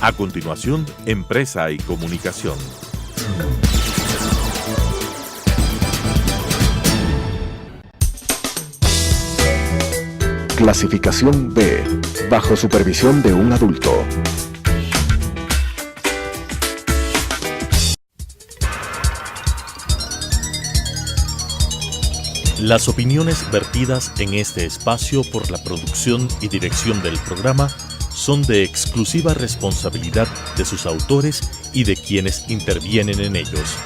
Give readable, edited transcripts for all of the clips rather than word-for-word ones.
A continuación, Empresa y Comunicación. Clasificación B, bajo supervisión de un adulto. Las opiniones vertidas en este espacio por la producción y dirección del programa son de exclusiva responsabilidad de sus autores y de quienes intervienen en ellos.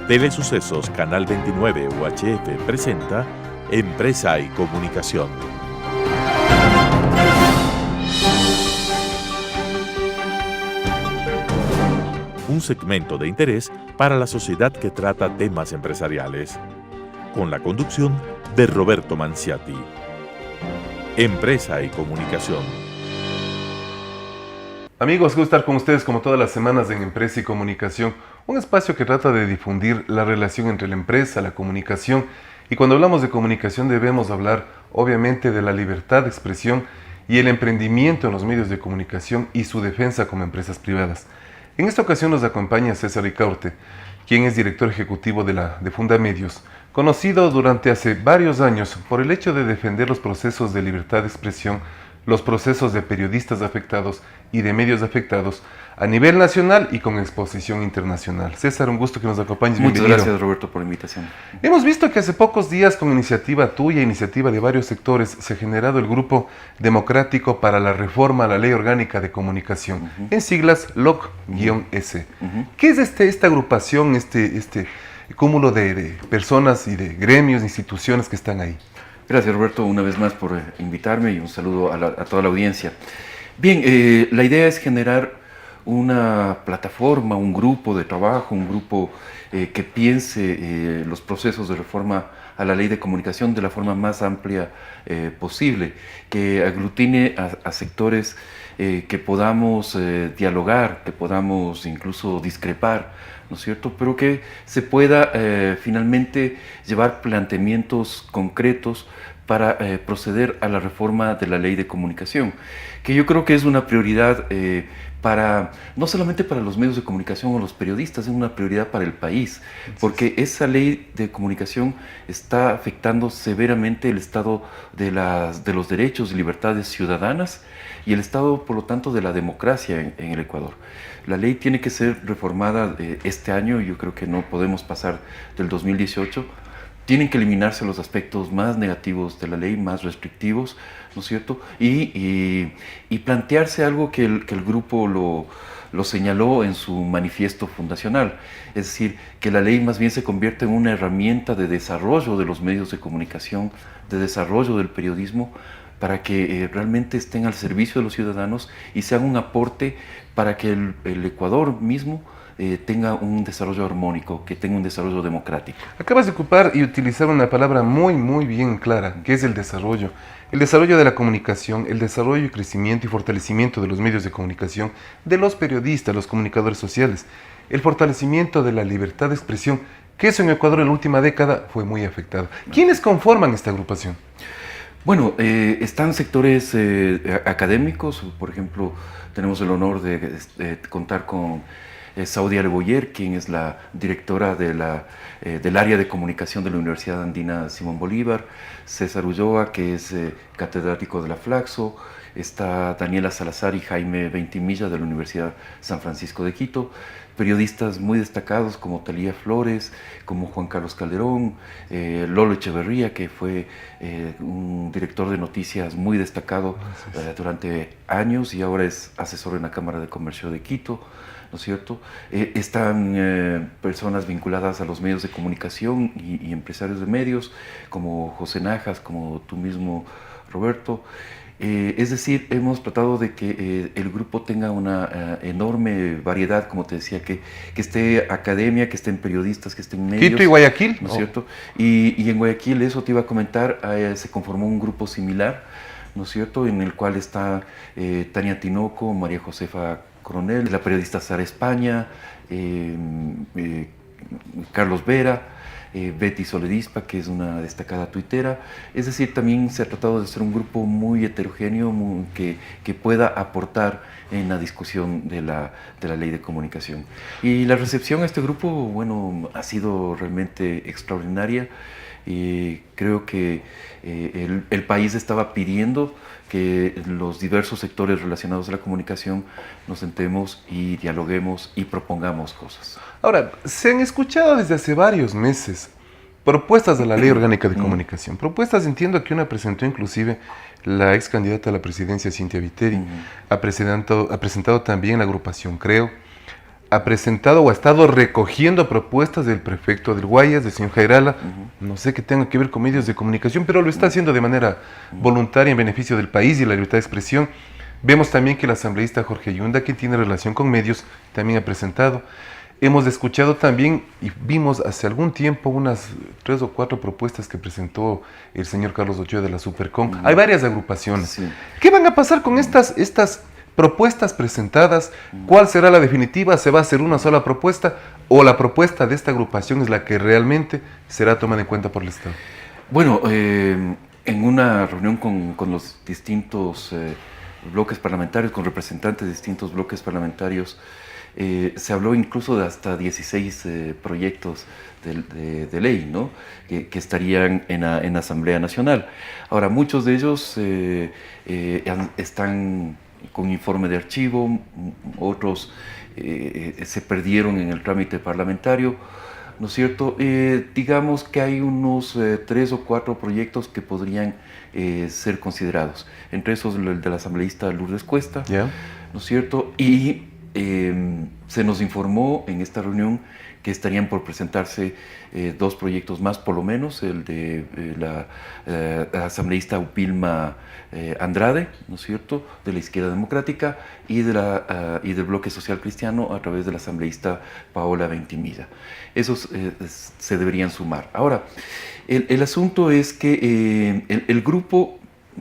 Telesucesos Canal 29 UHF presenta Empresa y Comunicación. Un segmento de interés para la sociedad que trata temas empresariales, con la conducción de Roberto Manciati. Empresa y Comunicación. Amigos, gusto estar con ustedes como todas las semanas en Empresa y Comunicación, un espacio que trata de difundir la relación entre la empresa, la comunicación, y cuando hablamos de comunicación debemos hablar obviamente de la libertad de expresión y el emprendimiento en los medios de comunicación y su defensa como empresas privadas. En esta ocasión nos acompaña César Ricaurte, quien es director ejecutivo de Fundamedios, conocido durante hace varios años por el hecho de defender los procesos de libertad de expresión, los procesos de periodistas afectados y de medios afectados a nivel nacional y con exposición internacional. César, un gusto que nos acompañes. Muchas bienvenido. Gracias, Roberto, por la invitación. Hemos visto que hace pocos días, con iniciativa tuya, iniciativa de varios sectores, se ha generado el Grupo Democrático para la Reforma a la Ley Orgánica de Comunicación, en siglas LOC-S. ¿Qué es esta agrupación, este cúmulo de personas y de gremios, instituciones que están ahí? Gracias, Roberto, una vez más por invitarme y un saludo a toda la audiencia. Bien, la idea es generar una plataforma, un grupo de trabajo, un grupo que piense los procesos de reforma a la ley de comunicación de la forma más amplia posible, que aglutine a sectores que podamos dialogar, que podamos incluso discrepar, ¿no es cierto? Pero que se pueda finalmente llevar planteamientos concretos para proceder a la reforma de la ley de comunicación, que yo creo que es una prioridad no solamente para los medios de comunicación o los periodistas, es una prioridad para el país, porque esa ley de comunicación está afectando severamente el estado de los derechos y libertades ciudadanas y el estado, por lo tanto, de la democracia en el Ecuador. La ley tiene que ser reformada este año, yo creo que no podemos pasar del 2018. Tienen que eliminarse los aspectos más negativos de la ley, más restrictivos, ¿no es cierto? Y plantearse algo que el grupo lo señaló en su manifiesto fundacional, es decir, que la ley más bien se convierta en una herramienta de desarrollo de los medios de comunicación, de desarrollo del periodismo, para que realmente estén al servicio de los ciudadanos y sean un aporte para que el Ecuador mismo tenga un desarrollo armónico, que tenga un desarrollo democrático. Acabas de ocupar y utilizar una palabra muy bien clara, que es el desarrollo. El desarrollo de la comunicación, el desarrollo y crecimiento y fortalecimiento de los medios de comunicación, de los periodistas, los comunicadores sociales, el fortalecimiento de la libertad de expresión, que eso en Ecuador en la última década fue muy afectado. ¿Quiénes conforman esta agrupación? Bueno, están sectores académicos, por ejemplo, tenemos el honor de contar con Saudia Areboyer, quien es la directora del área de comunicación de la Universidad Andina Simón Bolívar, César Ulloa, que es catedrático de la Flaxo, está Daniela Salazar y Jaime Ventimilla de la Universidad San Francisco de Quito, periodistas muy destacados como Talía Flores, como Juan Carlos Calderón, Lolo Echeverría, que fue un director de noticias muy destacado durante años y ahora es asesor en la Cámara de Comercio de Quito, ¿no es cierto? Están personas vinculadas a los medios de comunicación y empresarios de medios, como José Najas, como tú mismo, Roberto. Es decir, hemos tratado de que el grupo tenga una enorme variedad, como te decía, que esté academia, que estén periodistas, que estén medios. ¿Quito y Guayaquil? ¿No es cierto? Y en Guayaquil, eso te iba a comentar, se conformó un grupo similar, ¿no es cierto?, en el cual está Tania Tinoco, María Josefa Coronel, la periodista Sara España, Carlos Vera, Betty Soledispa, que es una destacada tuitera. Es decir, también se ha tratado de hacer un grupo muy heterogéneo que pueda aportar en la discusión de la ley de comunicación. Y la recepción a este grupo, bueno, ha sido realmente extraordinaria. Y creo que el país estaba pidiendo que los diversos sectores relacionados a la comunicación nos sentemos y dialoguemos y propongamos cosas. Ahora, se han escuchado desde hace varios meses propuestas de la Ley Orgánica de Comunicación. Propuestas, entiendo que una presentó inclusive la ex candidata a la presidencia, Cynthia Viteri. Ha presentado también la agrupación Creo. Ha presentado o ha estado recogiendo propuestas del prefecto del Guayas, del señor Jairala. No sé qué tenga que ver con medios de comunicación, pero lo está haciendo de manera voluntaria en beneficio del país y la libertad de expresión. Vemos también que el asambleísta Jorge Yunda, que tiene relación con medios, también ha presentado. Hemos escuchado también y vimos hace algún tiempo unas 3 o 4 propuestas que presentó el señor Carlos Ochoa de la Supercom. Hay varias agrupaciones. Sí. ¿Qué van a pasar con estas propuestas presentadas? ¿Cuál será la definitiva? ¿Se va a hacer una sola propuesta o la propuesta de esta agrupación es la que realmente será tomada en cuenta por el Estado? Bueno, en una reunión con los distintos bloques parlamentarios, con representantes de distintos bloques parlamentarios, se habló incluso de hasta 16 proyectos de ley, ¿no? que estarían en la Asamblea Nacional. Ahora, muchos de ellos están con informe de archivo, otros se perdieron en el trámite parlamentario, ¿no es cierto? Digamos que hay unos 3 o 4 proyectos que podrían ser considerados, entre esos el de la asambleísta Lourdes Cuesta, ¿no es cierto? Y se nos informó en esta reunión que estarían por presentarse 2 proyectos más, por lo menos, el de la asambleísta Upilma Andrade, ¿no es cierto?, de la Izquierda Democrática, y del Bloque Social Cristiano a través de la asambleísta Paola Ventimilla. Esos se deberían sumar. Ahora, el asunto es que el grupo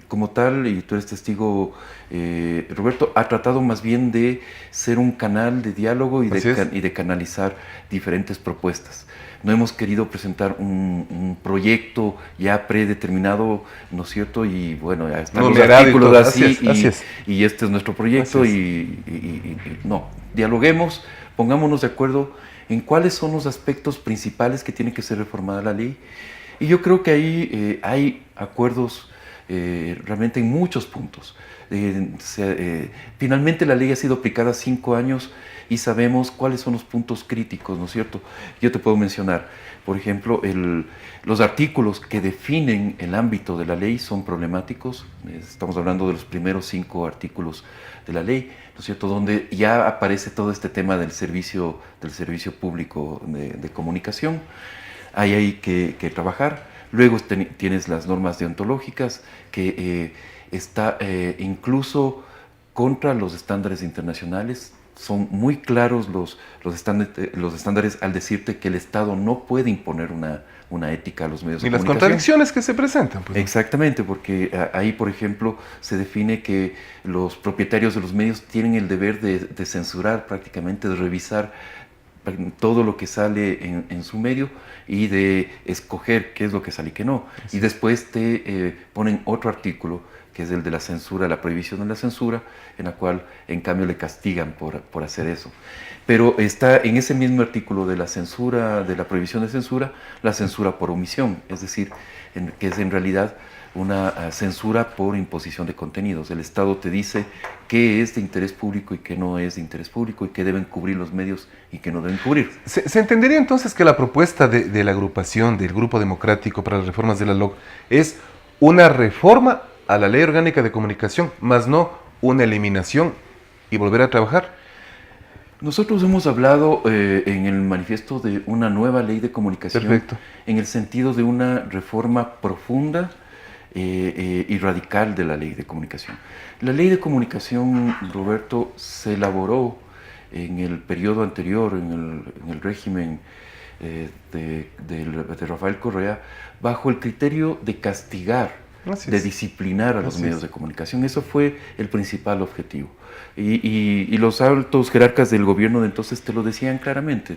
como tal, y tú eres testigo, Roberto, ha tratado más bien de ser un canal de diálogo y de canalizar diferentes propuestas. No hemos querido presentar un proyecto ya predeterminado, ¿no es cierto? Y bueno, ya están los artículos así, y este es nuestro proyecto, no, dialoguemos, pongámonos de acuerdo en cuáles son los aspectos principales que tiene que ser reformada la ley. Y yo creo que ahí hay acuerdos realmente en muchos puntos. Finalmente la ley ha sido aplicada 5 años y sabemos cuáles son los puntos críticos, ¿no es cierto? Yo te puedo mencionar, por ejemplo, los artículos que definen el ámbito de la ley son problemáticos. Estamos hablando de los primeros 5 artículos de la ley, ¿no es cierto?, donde ya aparece todo este tema del servicio público de comunicación. Ahí hay que trabajar. Luego tienes las normas deontológicas, que está incluso contra los estándares internacionales. Son muy claros los estándares al decirte que el Estado no puede imponer una ética a los medios de comunicación. Y las contradicciones que se presentan. Pues, ¿no? Exactamente, porque ahí, por ejemplo, se define que los propietarios de los medios tienen el deber de censurar prácticamente, de revisar todo lo que sale en su medio y de escoger qué es lo que sale y qué no. Sí. Y después te ponen otro artículo, que es el de la censura, la prohibición de la censura, en la cual en cambio le castigan por hacer eso. Pero está en ese mismo artículo de la censura, de la prohibición de censura, la censura por omisión, es decir, que es en realidad una censura por imposición de contenidos. El Estado te dice qué es de interés público y qué no es de interés público, y qué deben cubrir los medios y qué no deben cubrir. ¿Se entendería entonces que la propuesta de la agrupación, del Grupo Democrático para las Reformas de la LOC, es una reforma a la Ley Orgánica de Comunicación, más no una eliminación y volver a trabajar? Nosotros hemos hablado en el manifiesto de una nueva ley de comunicación. Perfecto. En el sentido de una reforma profunda y radical de la ley de comunicación. La ley de comunicación, Roberto, se elaboró en el periodo anterior, en el régimen de Rafael Correa, bajo el criterio de castigar, de disciplinar a los medios de comunicación. Eso fue el principal objetivo. Y los altos jerarcas del gobierno de entonces te lo decían claramente.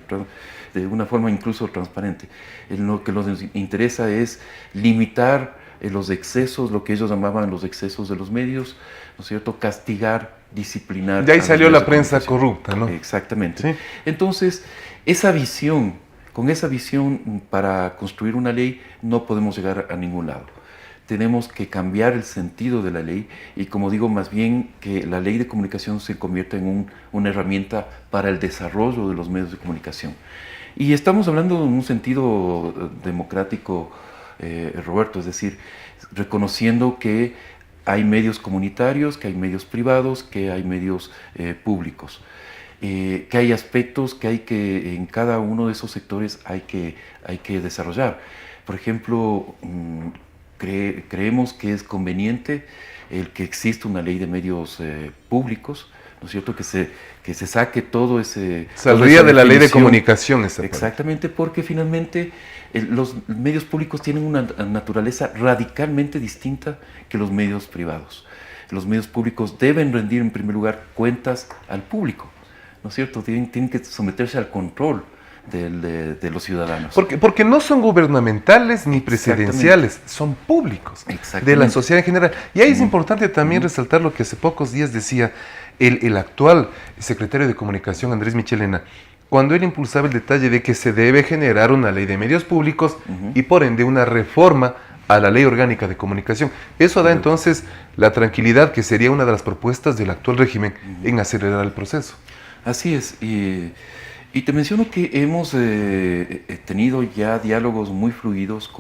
de una forma incluso transparente. Lo que nos interesa es limitar los excesos, lo que ellos llamaban los excesos de los medios, ¿no es cierto? Castigar, disciplinar. De ahí salió la prensa corrupta, ¿no? Exactamente. Sí. Entonces, con esa visión para construir una ley no podemos llegar a ningún lado. Tenemos que cambiar el sentido de la ley y, como digo, más bien que la ley de comunicación se convierta en una herramienta para el desarrollo de los medios de comunicación. Y estamos hablando en un sentido democrático, Roberto, es decir, reconociendo que hay medios comunitarios, que hay medios privados, que hay medios públicos, que hay aspectos que en cada uno de esos sectores hay que desarrollar. Por ejemplo, creemos que es conveniente el que exista una ley de medios públicos, ¿no es cierto? Que se saque todo ese... Saldría de la ley de comunicación esa parte. Exactamente, porque finalmente los medios públicos tienen una naturaleza radicalmente distinta que los medios privados. Los medios públicos deben rendir en primer lugar cuentas al público, ¿no es cierto? Tienen que someterse al control de los ciudadanos. Porque no son gubernamentales ni presidenciales, son públicos, de la sociedad en general. Y ahí es importante también resaltar lo que hace pocos días decía el actual secretario de Comunicación, Andrés Michelena, cuando él impulsaba el detalle de que se debe generar una ley de medios públicos y por ende una reforma a la Ley Orgánica de Comunicación. Eso da entonces la tranquilidad que sería una de las propuestas del actual régimen en acelerar el proceso. Así es. Y te menciono que hemos tenido ya diálogos muy fluidos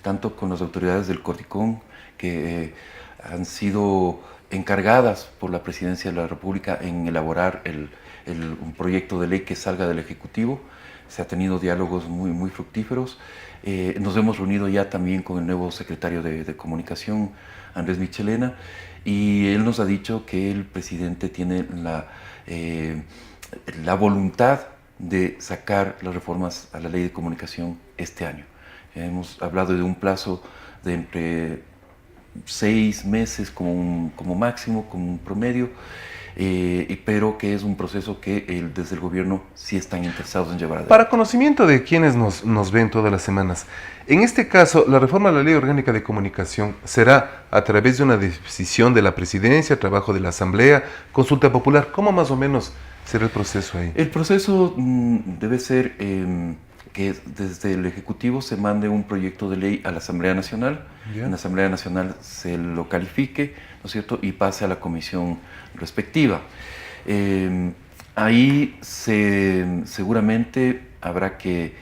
tanto con las autoridades del Corticón, que han sido encargadas por la Presidencia de la República en elaborar un proyecto de ley que salga del Ejecutivo. Se ha tenido diálogos muy, muy fructíferos. Nos hemos reunido ya también con el nuevo secretario de Comunicación, Andrés Michelena, y él nos ha dicho que el presidente tiene la voluntad de sacar las reformas a la ley de comunicación este año. Hemos hablado de un plazo de entre 6 meses como máximo, como un promedio, pero que es un proceso que desde el gobierno sí están interesados en llevar adelante. Para conocimiento de quienes nos ven todas las semanas, en este caso, la reforma a la Ley Orgánica de Comunicación será a través de una decisión de la Presidencia, trabajo de la Asamblea, consulta popular. ¿Cómo más o menos será el proceso ahí? El proceso debe ser que desde el Ejecutivo se mande un proyecto de ley a la Asamblea Nacional, en la Asamblea Nacional se lo califique, ¿no es cierto?, y pase a la comisión respectiva. Ahí seguramente habrá que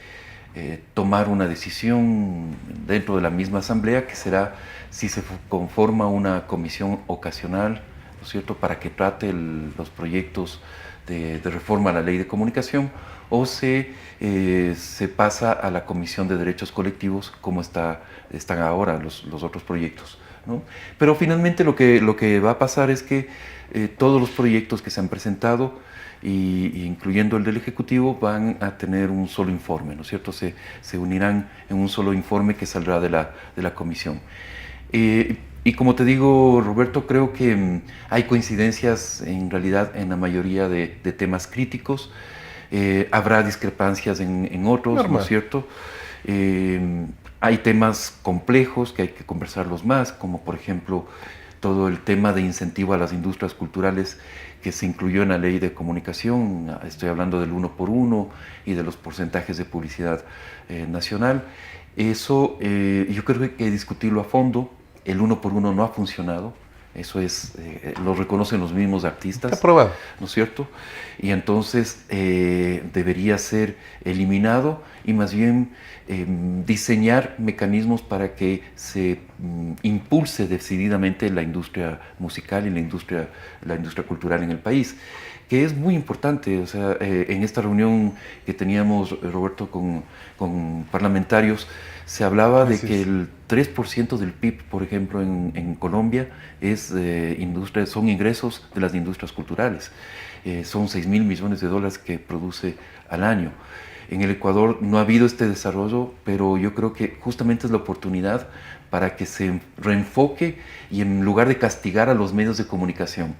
tomar una decisión dentro de la misma Asamblea, que será si se conforma una comisión ocasional, ¿no es cierto?, para que trate los proyectos de reforma a la Ley de Comunicación, o se pasa a la Comisión de Derechos Colectivos, como están ahora los otros proyectos, ¿no? Pero finalmente lo que va a pasar es que todos los proyectos que se han presentado, incluyendo el del Ejecutivo, van a tener un solo informe, ¿no es cierto? Se unirán en un solo informe que saldrá de la comisión. Y como te digo, Roberto, creo que hay coincidencias en realidad en la mayoría de temas críticos. Habrá discrepancias en otros, Normal. ¿no es cierto? Hay temas complejos que hay que conversarlos más, como por ejemplo todo el tema de incentivo a las industrias culturales que se incluyó en la Ley de Comunicación. Estoy hablando del 1x1 y de los porcentajes de publicidad nacional. Eso yo creo que hay que discutirlo a fondo. El 1x1 no ha funcionado, eso lo reconocen los mismos artistas. Está aprobado. ¿No es cierto? Y entonces debería ser eliminado y más bien diseñar mecanismos para que se impulse decididamente la industria musical y la industria cultural en el país, que es muy importante. O sea, en esta reunión que teníamos, Roberto, con parlamentarios, se hablaba de que el 3% del PIB, por ejemplo, en Colombia son ingresos de las industrias culturales. Son $6.000 millones que produce al año. En el Ecuador no ha habido este desarrollo, pero yo creo que justamente es la oportunidad para que se reenfoque y en lugar de castigar a los medios de comunicación,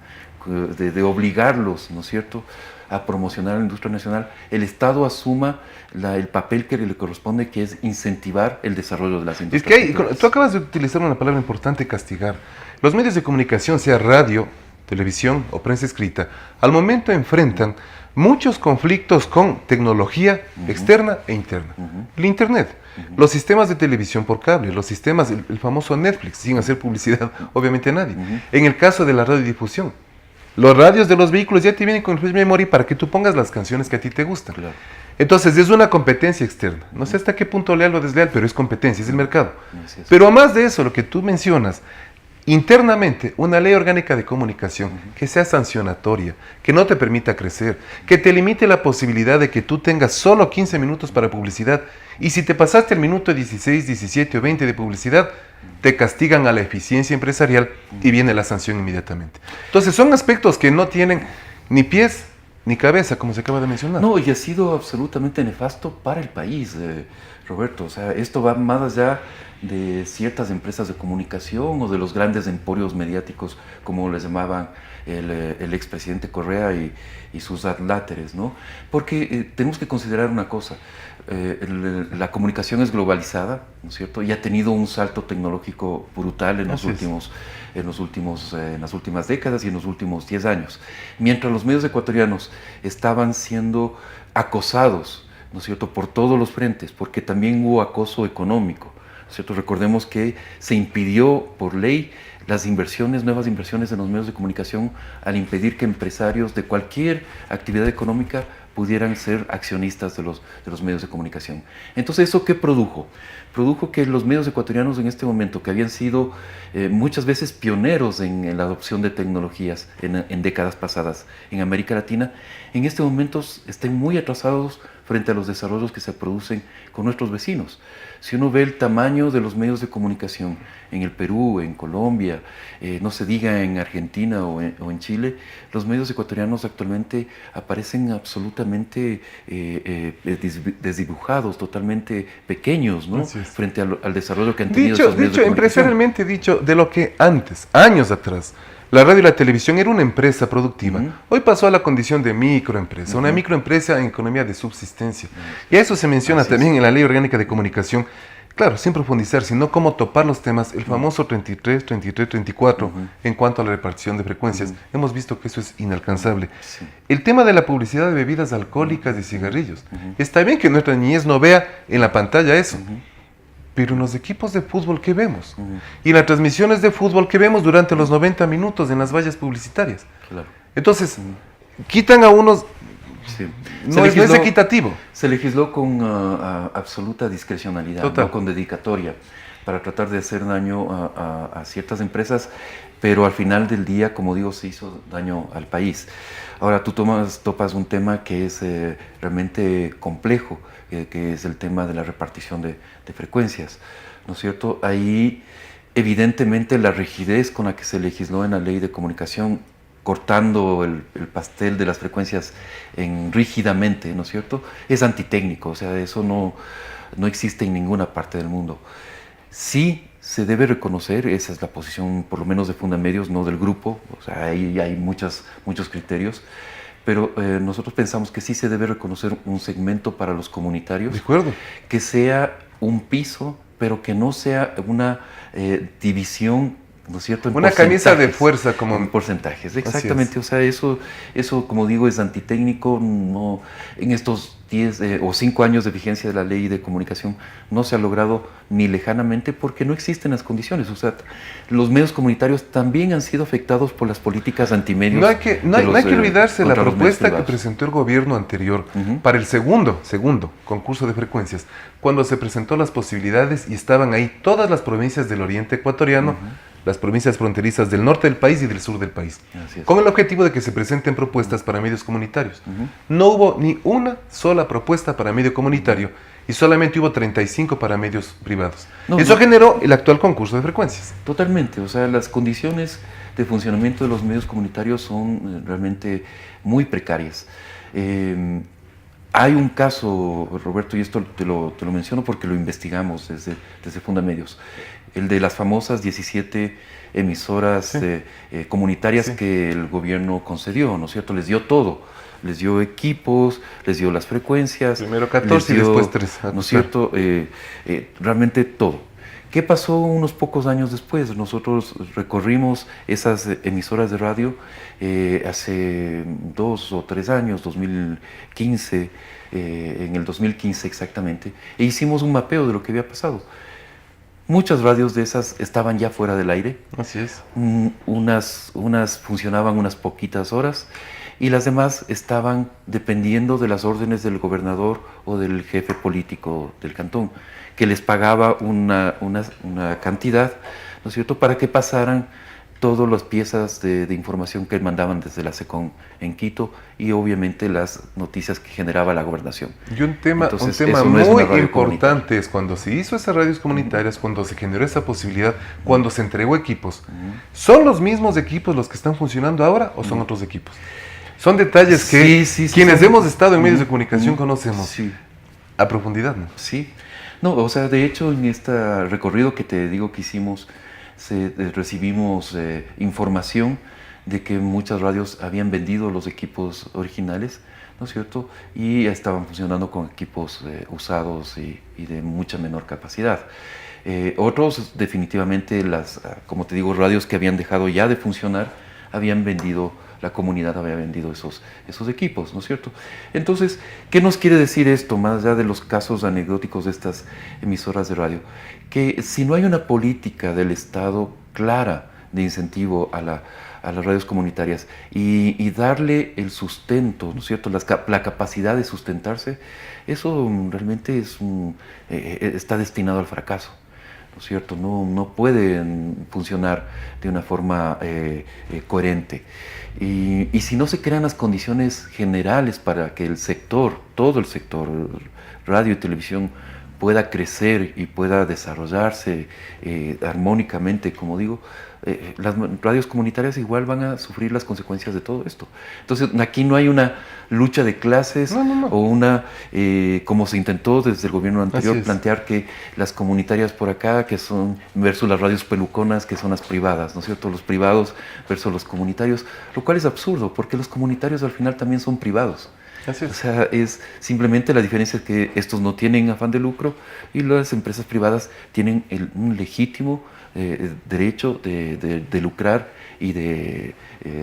de obligarlos, ¿no es cierto?, a promocionar la industria nacional, el Estado asuma el papel que le corresponde, que es incentivar el desarrollo de las industrias. Es que tú acabas de utilizar una palabra importante, castigar. Los medios de comunicación, sea radio, televisión o prensa escrita, al momento enfrentan muchos conflictos con tecnología externa e interna. El Internet, los sistemas de televisión por cable, los sistemas, el famoso Netflix, sin hacer publicidad obviamente a nadie. En el caso de la radiodifusión, los radios de los vehículos ya te vienen con el flash memory para que tú pongas las canciones que a ti te gustan. Claro. Entonces es una competencia externa. No sé hasta qué punto leal o desleal, pero es competencia, es el mercado. Así es. Pero más de eso, lo que tú mencionas, internamente, una ley orgánica de comunicación que sea sancionatoria, que no te permita crecer, que te limite la posibilidad de que tú tengas solo 15 minutos para publicidad y si te pasaste el minuto 16, 17 o 20 de publicidad, te castigan a la eficiencia empresarial y viene la sanción inmediatamente. Entonces son aspectos que no tienen ni pies ni cabeza, como se acaba de mencionar. No, y ha sido absolutamente nefasto para el país, Roberto. O sea, esto va más allá de ciertas empresas de comunicación o de los grandes emporios mediáticos, como les llamaban el expresidente Correa y sus adláteres, ¿no? Porque tenemos que considerar una cosa, la comunicación es globalizada, ¿no es cierto? Y ha tenido un salto tecnológico brutal en las últimas décadas y en los últimos 10 años. Mientras los medios ecuatorianos estaban siendo acosados, ¿no es cierto?, por todos los frentes, porque también hubo acoso económico, ¿no es cierto? Recordemos que se impidió por ley las nuevas inversiones en los medios de comunicación al impedir que empresarios de cualquier actividad económica pudieran ser accionistas de los medios de comunicación. Entonces, ¿eso qué produjo? Produjo que los medios ecuatorianos en este momento, que habían sido muchas veces pioneros en la adopción de tecnologías en décadas pasadas en América Latina, en este momento estén muy atrasados frente a los desarrollos que se producen con nuestros vecinos. Si uno ve el tamaño de los medios de comunicación en el Perú, en Colombia, no se diga en Argentina o en Chile, los medios ecuatorianos actualmente aparecen absolutamente desdibujados, totalmente pequeños, ¿no? Frente al desarrollo que han tenido esos medios de comunicación. Empresarialmente dicho, de lo que antes, años atrás, la radio y la televisión era una empresa productiva. Hoy pasó a la condición de microempresa, una microempresa en economía de subsistencia. Y a eso se menciona también en la Ley Orgánica de Comunicación. Claro, sin profundizar, sino cómo topar los temas, el famoso 33, 33, 34, en cuanto a la repartición de frecuencias. Hemos visto que eso es inalcanzable. El tema de la publicidad de bebidas alcohólicas y cigarrillos. Está bien que nuestra niñez no vea en la pantalla eso. Pero en los equipos de fútbol, ¿qué vemos? Y en las transmisiones de fútbol, ¿qué vemos durante los 90 minutos en las vallas publicitarias? Claro. Entonces, quitan a unos... No es equitativo. Se legisló con absoluta discrecionalidad, no con dedicatoria, para tratar de hacer daño a ciertas empresas, pero al final del día, como digo, se hizo daño al país. Ahora, tú topas un tema que es realmente complejo, que es el tema de la repartición de frecuencias, ¿no es cierto? Ahí, evidentemente, la rigidez con la que se legisló en la Ley de Comunicación, cortando el pastel de las frecuencias rígidamente, ¿no es cierto?, es antitécnico, o sea, eso no existe en ninguna parte del mundo. Sí se debe reconocer, esa es la posición por lo menos de Fundamedios, no del grupo, o sea, ahí hay muchos criterios, pero nosotros pensamos que sí se debe reconocer un segmento para los comunitarios, de acuerdo, que sea un piso, pero que no sea una división, ¿no es cierto?, una camisa de fuerza, como en porcentajes, exactamente. O sea, eso, como digo, es antitécnico. No, en estos 10 o 5 años de vigencia de la Ley de Comunicación no se ha logrado ni lejanamente, porque no existen las condiciones. O sea, los medios comunitarios también han sido afectados por las políticas antimedios. No hay que olvidarse la propuesta que presentó el gobierno anterior para el segundo concurso de frecuencias, cuando se presentó las posibilidades y estaban ahí todas las provincias del oriente ecuatoriano, las provincias fronterizas del norte del país y del sur del país, con el objetivo de que se presenten propuestas para medios comunitarios. No hubo ni una sola propuesta para medio comunitario y solamente hubo 35 para medios privados. Eso generó el actual concurso de frecuencias. Totalmente, o sea, las condiciones de funcionamiento de los medios comunitarios son realmente muy precarias. Hay un caso, Roberto, y esto te lo menciono porque lo investigamos desde Fundamedios, el de las famosas 17 emisoras comunitarias Sí. que el gobierno concedió, ¿no es cierto? Les dio todo, les dio equipos, les dio las frecuencias. Primero 14 y después 3. ¿No es cierto? Realmente todo. ¿Qué pasó unos pocos años después? Nosotros recorrimos esas emisoras de radio hace 2 o 3 años, 2015, en el 2015 exactamente, e hicimos un mapeo de lo que había pasado. Muchas radios de esas estaban ya fuera del aire. Así es. Unas funcionaban unas poquitas horas y las demás estaban dependiendo de las órdenes del gobernador o del jefe político del cantón, que les pagaba una cantidad, ¿no es cierto?, para que pasaran todas las piezas de información que mandaban desde la SECON en Quito y obviamente las noticias que generaba la gobernación. Y un tema Entonces, muy eso no es una radio importante comunitaria. es cuando se hizo esas radios comunitarias, cuando se generó esa posibilidad, cuando se entregó equipos. ¿Son los mismos equipos los que están funcionando ahora o son otros equipos? Son detalles que quienes hemos estado en medios de comunicación conocemos Sí. a profundidad, ¿no? Sí. No, o sea, de hecho, en este recorrido que te digo que hicimos, recibimos información de que muchas radios habían vendido los equipos originales, ¿no es cierto? Y estaban funcionando con equipos usados y de mucha menor capacidad. Otros, definitivamente, como te digo, radios que habían dejado ya de funcionar, habían vendido, la comunidad había vendido esos equipos, ¿no es cierto? Entonces, ¿qué nos quiere decir esto, más allá de los casos anecdóticos de estas emisoras de radio? Que si no hay una política del Estado clara de incentivo a las radios comunitarias y darle el sustento, ¿no es cierto?, la capacidad de sustentarse, eso realmente está destinado al fracaso. ¿No es cierto? No pueden funcionar de una forma coherente. Y si no se crean las condiciones generales para que todo el sector, radio y televisión, pueda crecer y pueda desarrollarse armónicamente, como digo, las radios comunitarias igual van a sufrir las consecuencias de todo esto. Entonces, aquí no hay una lucha de clases o como se intentó desde el gobierno anterior, plantear que las comunitarias por acá, que son versus las radios peluconas, que son las privadas, ¿no es cierto? Los privados versus los comunitarios, lo cual es absurdo, porque los comunitarios al final también son privados. Así es. O sea, es simplemente la diferencia que estos no tienen afán de lucro y las empresas privadas tienen un legítimo derecho de lucrar y de,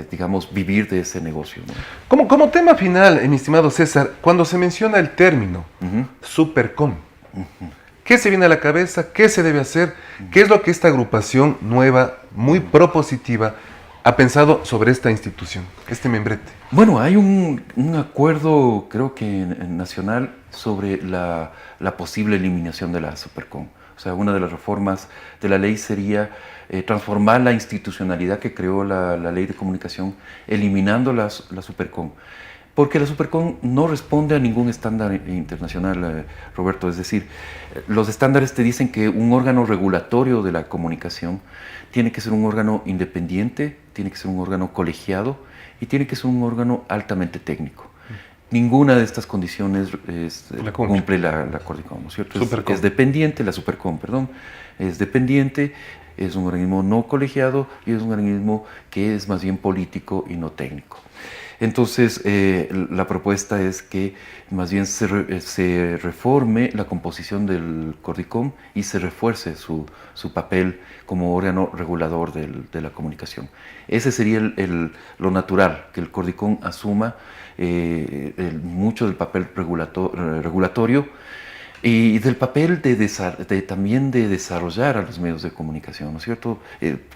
digamos, vivir de ese negocio, ¿no? Como tema final, mi estimado César, cuando se menciona el término Supercom, ¿qué se viene a la cabeza? ¿Qué se debe hacer? ¿Qué es lo que esta agrupación nueva, muy propositiva, ha pensado sobre esta institución, este membrete? Bueno, hay un acuerdo, creo que nacional, sobre la posible eliminación de la Supercom. O sea, una de las reformas de la ley sería transformar la institucionalidad que creó la ley de comunicación, eliminando la Supercom. Porque la Supercom no responde a ningún estándar internacional, Roberto. Es decir, los estándares te dicen que un órgano regulatorio de la comunicación tiene que ser un órgano independiente, tiene que ser un órgano colegiado y tiene que ser un órgano altamente técnico. Ninguna de estas condiciones cumple la Cordicom, ¿no es cierto? Es dependiente, la Supercom, perdón, es dependiente, es un organismo no colegiado y es un organismo que es más bien político y no técnico. Entonces, la propuesta es que más bien se reforme la composición del Cordicom y se refuerce su papel como órgano regulador de la comunicación. Ese sería lo natural, que el Cordicom asuma mucho del papel regulatorio y del papel también de desarrollar a los medios de comunicación, ¿no es cierto?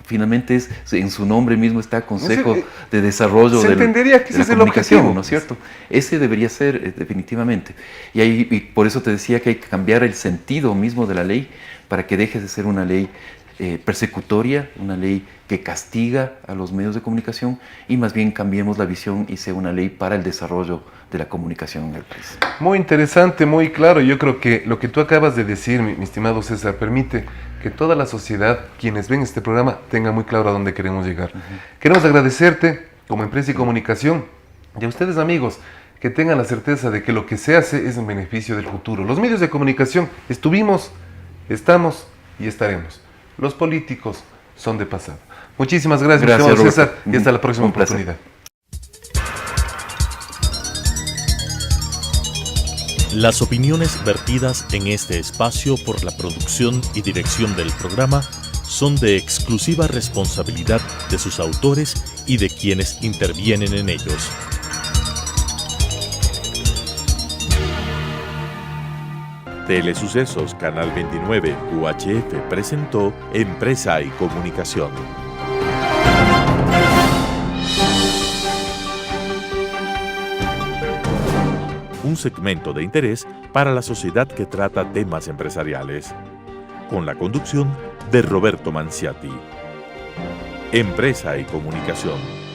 Finalmente en su nombre mismo está Consejo de Desarrollo de la Comunicación, ¿no es cierto? Ese debería ser definitivamente. Y por eso te decía que hay que cambiar el sentido mismo de la ley para que deje de ser una ley persecutoria, una ley que castiga a los medios de comunicación y más bien cambiemos la visión y sea una ley para el desarrollo de la comunicación en el país. Muy interesante, muy claro. Yo creo que lo que tú acabas de decir, mi estimado César, permite que toda la sociedad, quienes ven este programa, tenga muy claro a dónde queremos llegar. Queremos agradecerte como empresa y comunicación y a ustedes, amigos, que tengan la certeza de que lo que se hace es en beneficio del futuro. Los medios de comunicación estuvimos, estamos y estaremos. Los políticos son de pasado. Muchísimas gracias, Roberto. César, y hasta la próxima Un placer. oportunidad. Las opiniones vertidas en este espacio por la producción y dirección del programa son de exclusiva responsabilidad de sus autores y de quienes intervienen en ellos. Telesucesos Canal 29 UHF presentó Empresa y Comunicación. Un segmento de interés para la sociedad que trata temas empresariales, con la conducción de Roberto Manciati. Empresa y Comunicación.